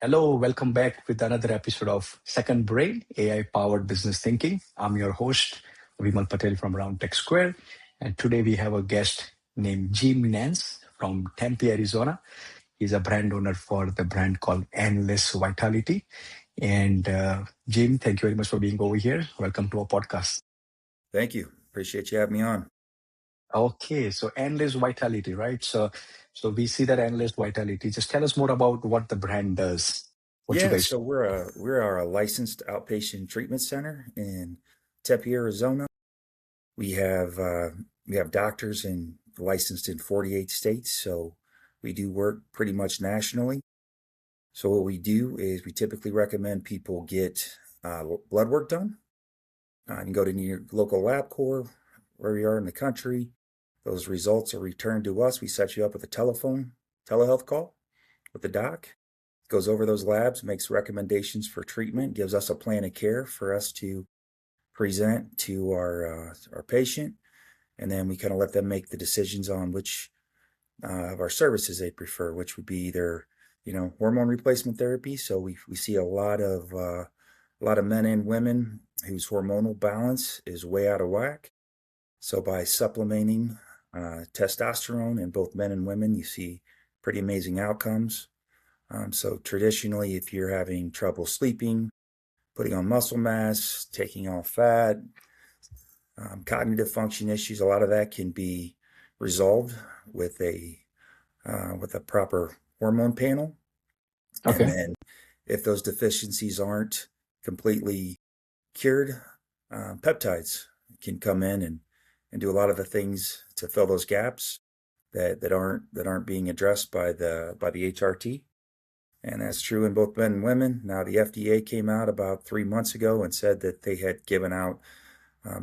Hello, welcome back with another episode of Second Brain, AI powered business thinking. I'm your host, Vimal Patel from Round Tech Square. And today we have a guest named Jim Nance from Tempe, Arizona. He's a brand owner for the brand called Endless Vitality. And Jim, thank you very much for being over here. Welcome to our podcast. Thank you. Appreciate you having me on. Okay, so Endless Vitality, right? So we see that Endless Vitality. Just tell us more about what the brand does. What you Yeah, guys so we're a licensed outpatient treatment center in Tempe, Arizona. We have doctors licensed in 48 states, so we do work pretty much nationally. So what we do is we typically recommend people get blood work done. You can go to your local lab core, where you are in the country. Those results are returned to us. We set you up with a telehealth call with the doc. Goes over those labs, makes recommendations for treatment, gives us a plan of care for us to present to our patient, and then we kind of let them make the decisions on which of our services they prefer, which would be either hormone replacement therapy. So we see a lot of men and women whose hormonal balance is way out of whack. So by supplementing testosterone in both men and women, you see pretty amazing outcomes. So traditionally, if you're having trouble sleeping, putting on muscle mass, taking off fat, cognitive function issues, a lot of that can be resolved with a proper hormone panel. And Okay. then if those deficiencies aren't completely cured, peptides can come in and do a lot of the things to fill those gaps that aren't being addressed by the HRT. And that's true in both men and women. Now, the FDA came out about 3 months ago and said that they had given out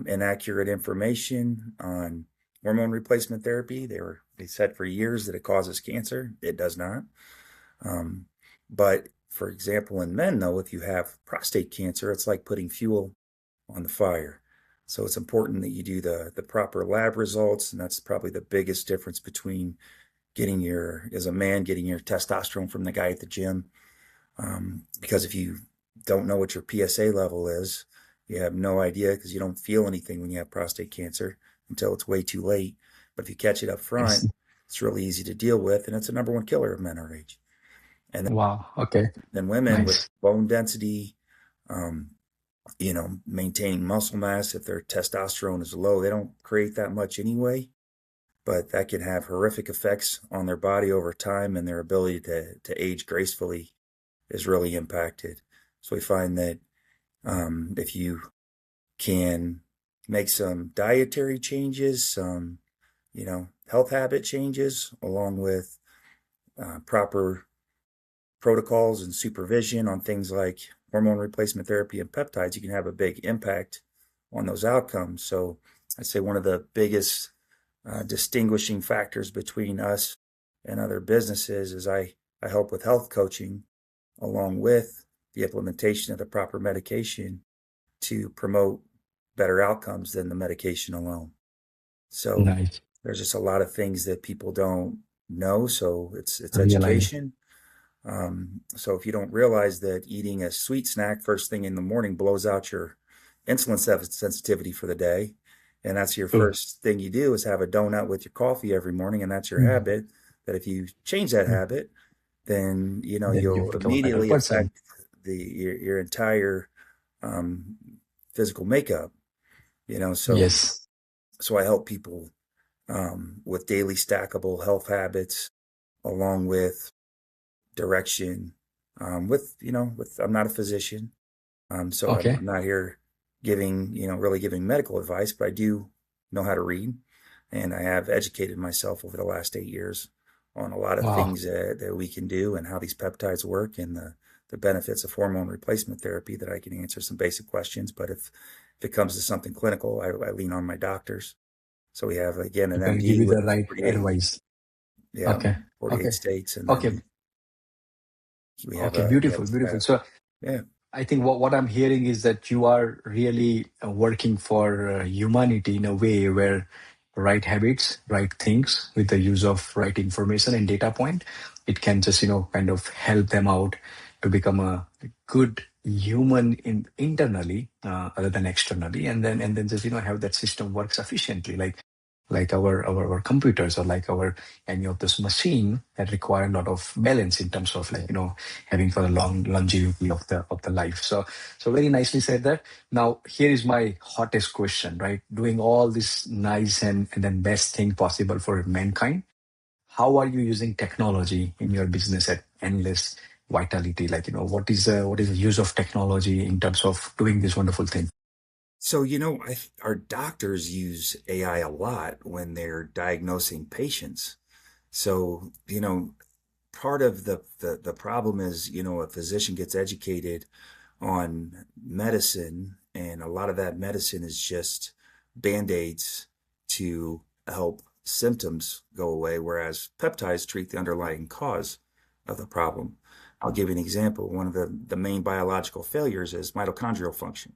inaccurate information on hormone replacement therapy. They said for years that it causes cancer. It does not. But for example, in men, though, if you have prostate cancer, it's like putting fuel on the fire. So it's important that you do the proper lab results, and that's probably the biggest difference between as a man, getting your testosterone from the guy at the gym. Because if you don't know what your PSA level is, you have no idea, because you don't feel anything when you have prostate cancer until it's way too late. But if you catch it up front, it's really easy to deal with, and it's the number one killer of men our age. And Wow. Okay. then women with Nice. bone density, maintaining muscle mass, if their testosterone is low, they don't create that much anyway. But that can have horrific effects on their body over time, and their ability to age gracefully is really impacted. So we find that if you can make some dietary changes, some health habit changes, along with proper protocols and supervision on things like hormone replacement therapy and peptides, you can have a big impact on those outcomes. So I'd say one of the biggest distinguishing factors between us and other businesses is I help with health coaching, along with the implementation of the proper medication to promote better outcomes than the medication alone. So Nice. there's just a lot of things that people don't know. So it's Realize. education. So if you don't realize that eating a sweet snack first thing in the morning blows out your insulin sensitivity for the day, and that's your True. first thing you do is have a donut with your coffee every morning, and that's your Mm. habit, that if you change that Mm. habit, then Then you you'll become a better immediately person. affect your entire physical makeup. So Yes. I help people with daily stackable health habits, along with direction. With I'm not a physician, so Okay. I'm not here really giving medical advice, but I do know how to read, and I have educated myself over the last 8 years on a lot of Wow. things that we can do, and how these peptides work, and the benefits of hormone replacement therapy, that I can answer some basic questions. But if it comes to something clinical, I lean on my doctors. So we have, again, an You can give MD you with the right 48, advice. yeah, Okay. 48 Okay. states, and Okay. then we have Okay. Beautiful. a Beautiful. staff. So Yeah. I think what I'm hearing is that you are really working for humanity in a way where right habits, right things with the use of right information and data point, it can just, kind of help them out to become a good human internally, other than externally, and then just have that system works efficiently, like our computers, or like our any of this machine that require a lot of balance in terms of, like, having for a long longevity of the life. So very nicely said that. Now here is my hottest question, right? Doing all this nice and then best thing possible for mankind, how are you using technology in your business at Endless Vitality? Like, what is the use of technology in terms of doing this wonderful thing? So, our doctors use AI a lot when they're diagnosing patients. So, part of the problem is, a physician gets educated on medicine, and a lot of that medicine is just band-aids to help symptoms go away, whereas peptides treat the underlying cause of the problem. I'll give you an example. One of the main biological failures is mitochondrial function.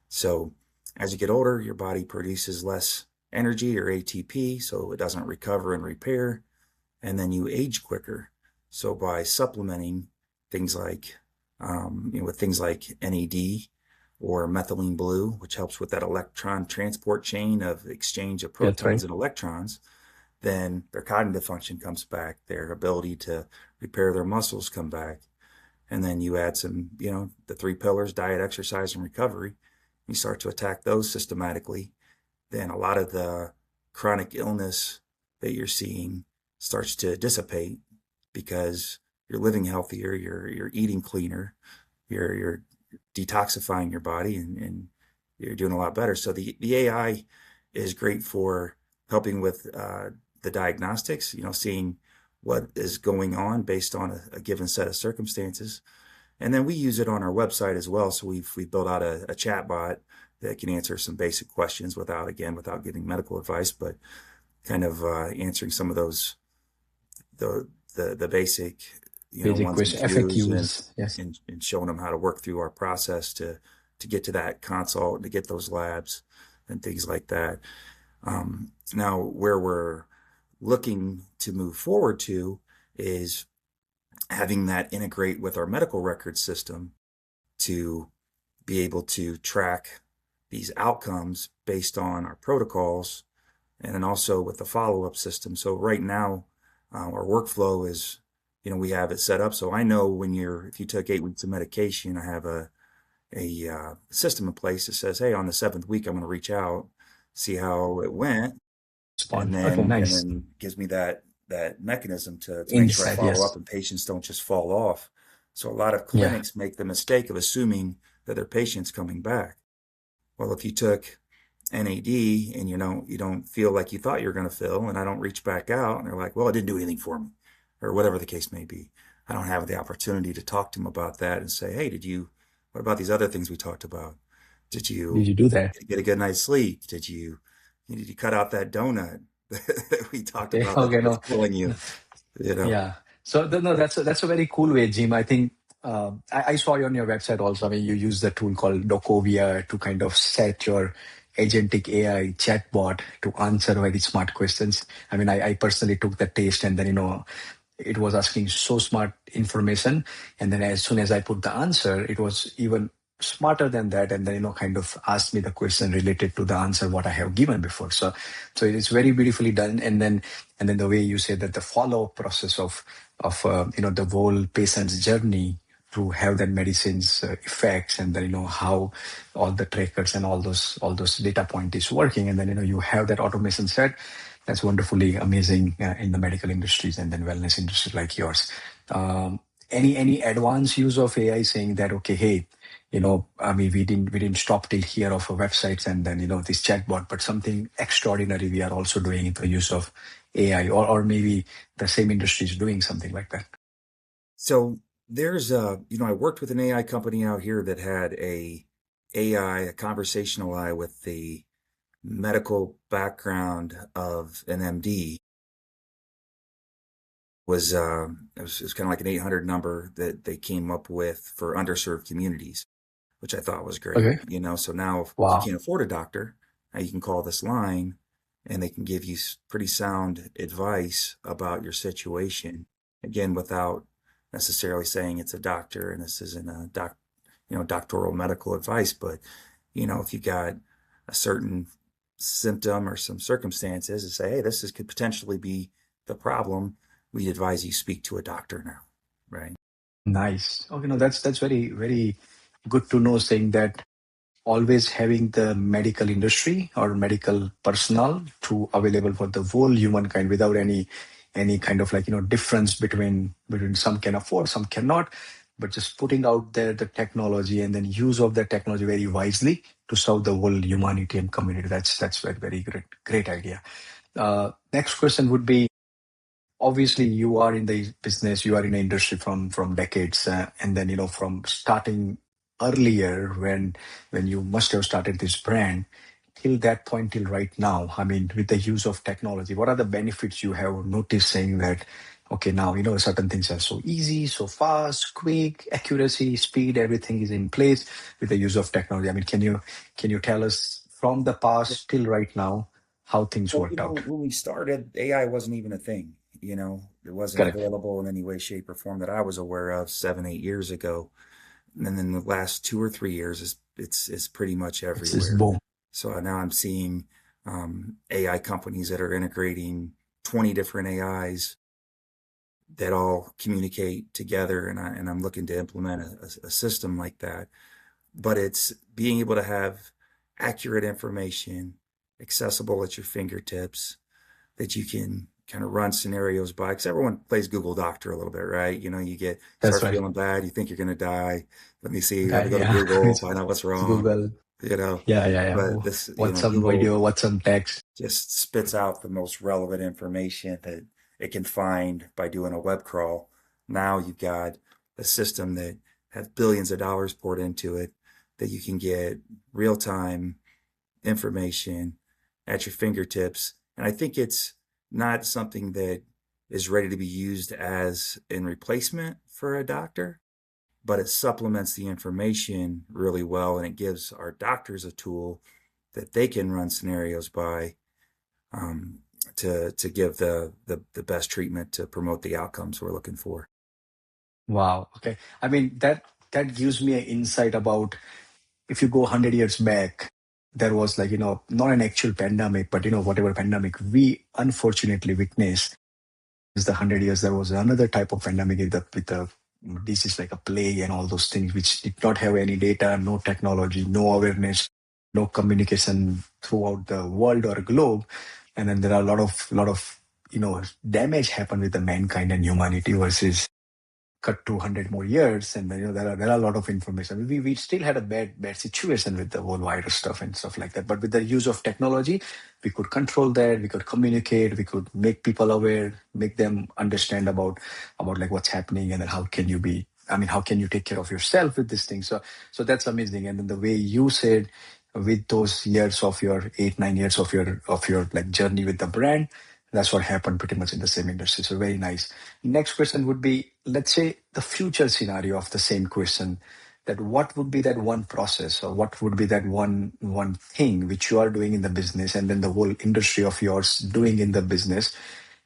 So as you get older, your body produces less energy, or ATP, so it doesn't recover and repair, and then you age quicker. So by supplementing things like, with things like NAD or methylene blue, which helps with that electron transport chain of exchange of That's protons right. and electrons, then their cognitive function comes back, their ability to repair their muscles come back. And then you add some, the three pillars: diet, exercise, and recovery. You start to attack those systematically, then a lot of the chronic illness that you're seeing starts to dissipate because you're living healthier, you're eating cleaner, you're detoxifying your body, and you're doing a lot better. So the AI is great for helping with the diagnostics, seeing what is going on based on a given set of circumstances. And then we use it on our website as well. So we've built out a chatbot that can answer some basic questions without giving medical advice, but kind of answering some of those the basic Basic ones and question, twos, and FAQs. Yes. and showing them how to work through our process to get to that consult, to get those labs and things like that. Now, where we're looking to move forward to is having that integrate with our medical record system to be able to track these outcomes based on our protocols, and then also with the follow-up system. So right now, our workflow is, we have it set up. So I know if you took 8 weeks of medication, I have a system in place that says, hey, on the 7th week, I'm going to reach out, see how it went, and Spawn. Okay, then nice. gives me that mechanism to make sure I Insight. follow up Yes. and patients don't just fall off. So a lot of Yeah. clinics make the mistake of assuming that their patient's coming back. Well, if you took NAD and you don't feel like you thought you were going to feel, and I don't reach back out, and they're like, well, it didn't do anything for me, or whatever the case may be. I don't have the opportunity to talk to them about that and say, hey, what about these other things we talked about? Did Did you you do that? get a good night's sleep? Did you cut out that donut that we talked Okay. about Okay. that's No. killing you? You know? Yeah. So no, that's a very cool way, Jim. I think I saw you on your website also. I mean, you use the tool called Docovia to kind of set your agentic AI chatbot to answer very smart questions. I mean, I personally took the test, and then it was asking so smart information, and then as soon as I put the answer, it was even smarter than that, and then kind of asked me the question related to the answer what I have given before. So it is very beautifully done, and then the way you say that the follow-up process of the whole patient's journey to have that medicine's effects, and then how all the trackers and all those data point is working, and then you have that automation set. That's wonderfully amazing in the medical industries and then wellness industry like yours. Um, any advanced use of AI saying that, okay, hey, I mean, we didn't stop till here of our websites and then this chatbot, but something extraordinary we are also doing in the use of AI, or maybe the same industry is doing something like that. So I worked with an AI company out here that had a conversational AI with the medical background of an MD. It was kind of like an 800 number that they came up with for underserved communities, which I thought was great. Okay. So now if you Wow. can't afford a doctor, now you can call this line, and they can give you pretty sound advice about your situation. Again, without necessarily saying it's a doctor and this isn't a doctoral medical advice, but if you got a certain symptom or some circumstances and say, hey, could potentially be the problem, we advise you speak to a doctor now, right? Nice. Okay, no, that's very, very good to know, saying that always having the medical industry or medical personnel to available for the whole humankind without any kind of like difference between some can afford, some cannot, but just putting out there the technology and then use of the technology very wisely to serve the whole humanity and community. That's very, very great idea. Next question would be, obviously you are in the business, you are in the industry from decades, and then from starting earlier when you must have started this brand till that point till right now. I mean, with the use of technology, what are the benefits you have noticed, saying that okay, now certain things are so easy, so fast, quick, accuracy, speed, everything is in place with the use of technology. I mean, can you tell us from the past till right now how things Well, worked out? when we started, AI wasn't even a thing. It wasn't Correct. available in any way, shape, or form that I was aware of 7, 8 years ago. And then in the last 2 or 3 years, it's pretty much It's everywhere. boom. So now I'm seeing AI companies that are integrating 20 different AIs that all communicate together, and I'm looking to implement a system like that. But it's being able to have accurate information accessible at your fingertips that you can kind of run scenarios by. Because everyone plays Google Doctor a little bit, right? That's Start right. feeling bad, you think you're going to die. Let me see, let me go to Yeah. Google, It's find out what's wrong, Google. you know. Yeah, yeah, yeah. But this, What's some Google video? What's some text? just spits out the most relevant information that it can find by doing a web crawl. Now you've got a system that has billions of dollars poured into it that you can get real time information at your fingertips. And I think it's not something that is ready to be used as in replacement for a doctor, but it supplements the information really well, and it gives our doctors a tool that they can run scenarios by, um, to give the best treatment to promote the outcomes we're looking for. Wow. Okay. I mean, that gives me an insight about, if you go 100 years back, there was like, not an actual pandemic, but whatever pandemic we unfortunately witnessed is the 100 years, there was another type of pandemic with the disease like a plague and all those things, which did not have any data, no technology, no awareness, no communication throughout the world or globe. And then there are a lot of damage happened with the mankind and humanity, versus cut 200 more years, and then there are a lot of information. We still had a bad situation with the whole virus stuff and stuff like that, but with the use of technology we could control that, we could communicate, we could make people aware, make them understand about like what's happening, and then how can you take care of yourself with this thing. So that's amazing. And then the way you said, with those years of your 8 9 years of your like journey with the brand, that's what happened pretty much in the same industry. So very nice. Next question would be, let's say the future scenario of the same question, that what would be that one process, or what would be that one thing which you are doing in the business and then the whole industry of yours doing in the business,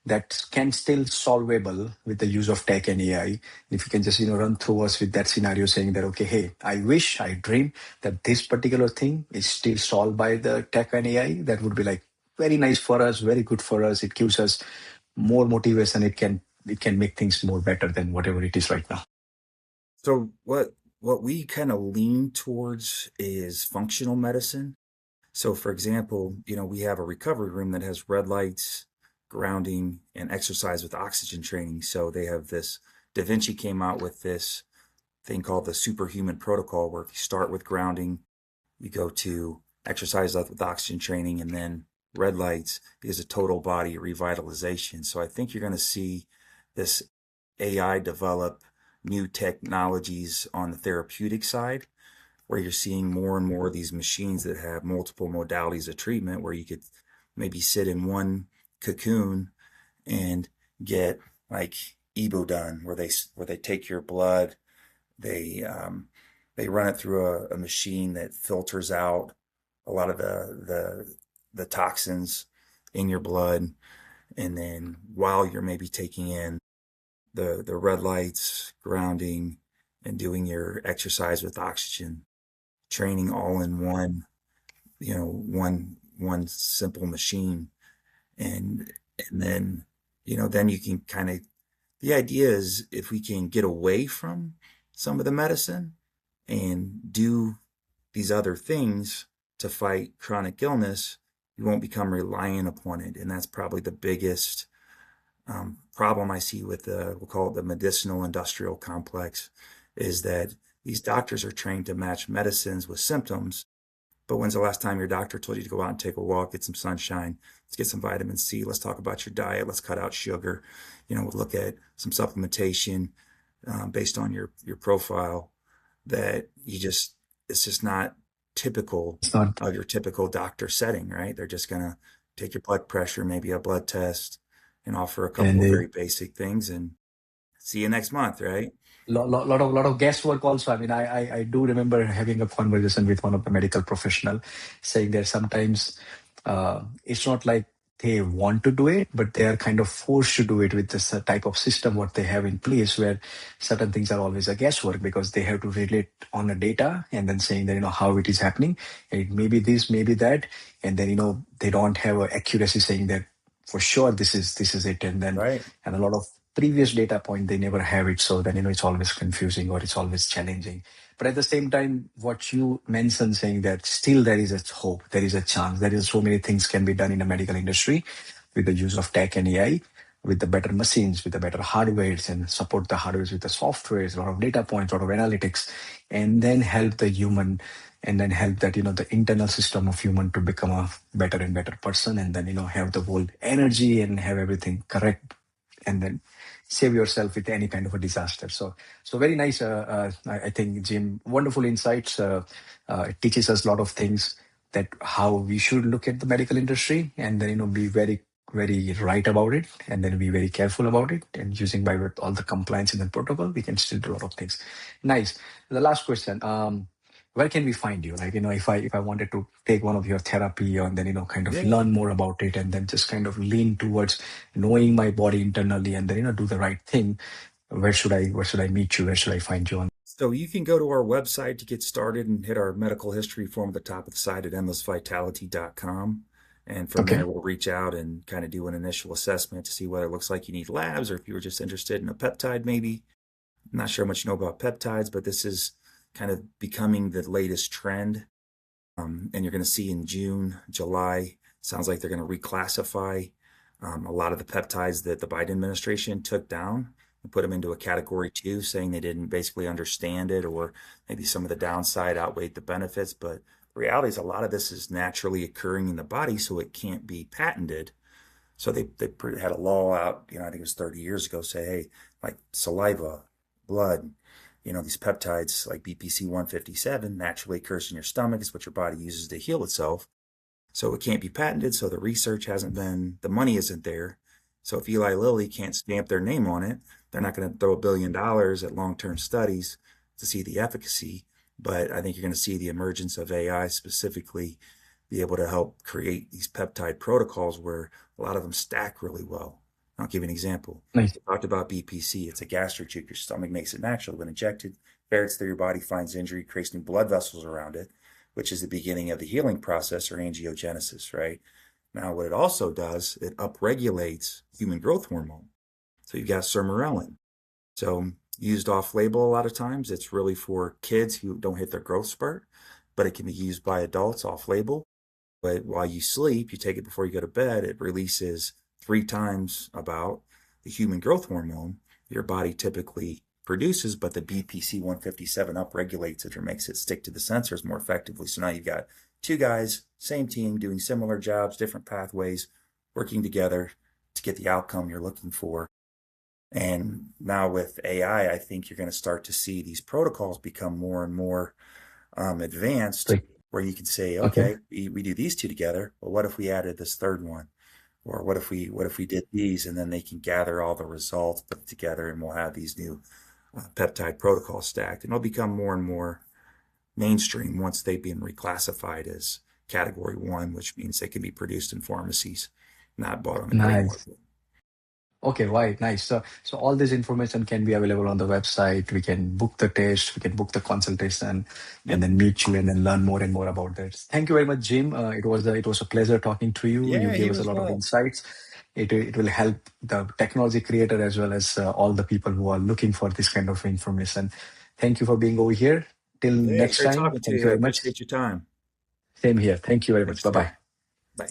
that can still solvable with the use of tech and AI. If you can just run through us with that scenario, saying that okay, hey, I dream that this particular thing is still solved by the tech and AI, that would be like very nice for us, very good for us. It gives us more motivation. It can make things more better than whatever it is right now. So what we kind of lean towards is functional medicine. So for example, we have a recovery room that has red lights, grounding, and exercise with oxygen training. So they have this, Da Vinci came out with this thing called the superhuman protocol, where if you start with grounding, you go to exercise with oxygen training, and then red lights is a total body revitalization. So I think you're going to see this AI develop new technologies on the therapeutic side, where you're seeing more and more of these machines that have multiple modalities of treatment, where you could maybe sit in one cocoon and get like Ibu done, where they take your blood, they they run it through a machine that filters out a lot of the toxins in your blood, and then while you're maybe taking in the red lights, grounding, and doing your exercise with oxygen training all in one, one simple machine. And then, then you can kind of, the idea is if we can get away from some of the medicine and do these other things to fight chronic illness, you won't become reliant upon it. And that's probably the biggest problem I see with we'll call it the medicinal industrial complex, is that these doctors are trained to match medicines with symptoms. But when's the last time your doctor told you to go out and take a walk, get some sunshine, let's get some vitamin C, let's talk about your diet, let's cut out sugar, we'll look at some supplementation based on your profile, that it's just not typical It's not. of your typical doctor setting, right? They're just going to take your blood pressure, maybe a blood test, and offer a And couple of very basic things and see you next month, right? lot of guesswork also. I mean, I do remember having a conversation with one of the medical professional saying that sometimes it's not like they want to do it, but they are kind of forced to do it with this type of system what they have in place, where certain things are always a guesswork because they have to relate on the data and then saying that how it is happening. And it may be this, maybe that, and then they don't have a accuracy saying that for sure this is it, Right. and a lot of previous data point they never have it, so then it's always confusing or it's always challenging. But at the same time, what you mentioned saying that still there is a hope, there is a chance, there is so many things can be done in the medical industry with the use of tech and AI, with the better machines, with the better hardwares, and support the hardwares with the softwares, a lot of data points, a lot of analytics, and then help the human, and then help that the internal system of human to become a better and better person, and then have the whole energy and have everything correct, and then save yourself with any kind of a disaster. So very nice. I think Jim, wonderful insights. It teaches us a lot of things, that how we should look at the medical industry, and then be very very right about it, and then be very careful about it, and using by with all the compliance and the protocol, we can still do a lot of things. Nice. The last question. Where can we find you? Like, if I wanted to take one of your therapy, and then, kind of Yeah. learn more about it, and then just kind of lean towards knowing my body internally, and then, do the right thing, where should I meet you? Where should I find you on? So you can go to our website to get started and hit our medical history form at the top of the site at endlessvitality.com. And from Okay. there, we'll reach out and kind of do an initial assessment to see whether it looks like you need labs or if you were just interested in a peptide, maybe. I'm not sure how much you know about peptides, but this is kind of becoming the latest trend. And you're going to see in June, July, sounds like they're going to reclassify a lot of the peptides that the Biden administration took down and put them into a category 2, saying they didn't basically understand it, or maybe some of the downside outweighed the benefits. But the reality is a lot of this is naturally occurring in the body, so it can't be patented. So they had a law out, I think it was 30 years ago, say, hey, like saliva, blood, these peptides like BPC 157 naturally occurs in your stomach. It's what your body uses to heal itself. So it can't be patented. So the research hasn't been, the money isn't there. So if Eli Lilly can't stamp their name on it, they're not going to throw $1 billion at long-term studies to see the efficacy. But I think you're going to see the emergence of AI specifically be able to help create these peptide protocols where a lot of them stack really well. I'll give you an example. Nice. We talked about BPC. It's a gastric juice. Your stomach makes it naturally. When injected, ferrets through your body, finds injury, creates new blood vessels around it, which is the beginning of the healing process, or angiogenesis, right? Now, what it also does, it upregulates human growth hormone. So you've got sermorelin. So used off label a lot of times. It's really for kids who don't hit their growth spurt, but it can be used by adults off label. But while you sleep, you take it before you go to bed, it releases 3 times about the human growth hormone your body typically produces, but the BPC 157 upregulates it or makes it stick to the sensors more effectively. So now you've got 2 guys, same team, doing similar jobs, different pathways, working together to get the outcome you're looking for. And now with AI, I think you're going to start to see these protocols become more and more advanced, Like, where you can say, okay. okay, we do these 2 together, but what if we added this third one? Or what if we did these, and then they can gather all the results, put it together, and we'll have these new peptide protocols stacked. And it'll become more and more mainstream once they've been reclassified as category 1, which means they can be produced in pharmacies, not bought on the gray Nice. market. Okay, right, nice. So all this information can be available on the website. We can book the test, we can book the consultation, and Yep. then meet you and then learn more and more about this. Thank you very much, Jim. It was a pleasure talking to you. You Yeah, gave you us a as lot of well. insights. It will help the technology creator as well as all the people who are looking for this kind of information. Thank you for being over here. Till Yeah, it was next great time. talking to Thank you you. I very much. appreciate your time. Same here. Thank you very much. Thanks, Bye sir. bye. Bye.